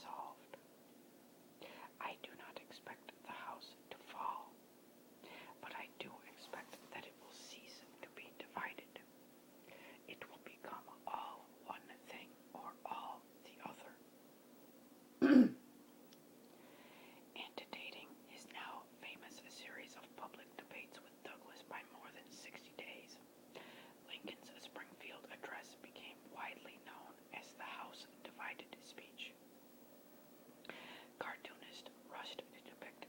dissolved. I do not expect the house to fall, but I do expect that it will cease to be divided. It will become all one thing or all the other. Antedating his now famous series of public debates with Douglas by more than 60 days, Lincoln's Springfield address became widely known as the House Divided speech. Cartoonists rushed to depict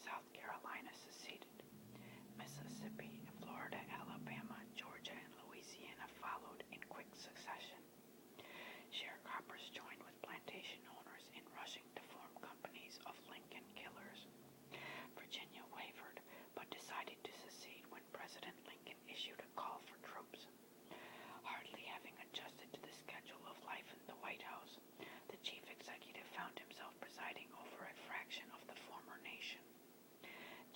South Carolina seceded. Mississippi, Florida, Alabama, Georgia, and Louisiana followed in quick succession. Sharecroppers joined with plantation owners in rushing to form companies of Lincoln killers. Virginia wavered, but decided to secede when President Lincoln issued a call for troops. Hardly having adjusted to the schedule of life in the White House, the chief executive found himself presiding over a fraction of the former nation.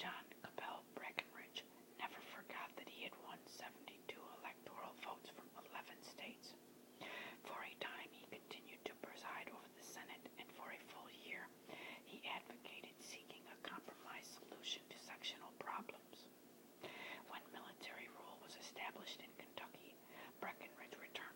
John Cabell Breckinridge never forgot that he had won 72 electoral votes from 11 states. For a time, he continued to preside over the Senate, and for a full year, he advocated seeking a compromise solution to sectional problems. When military rule was established in Kentucky, Breckinridge returned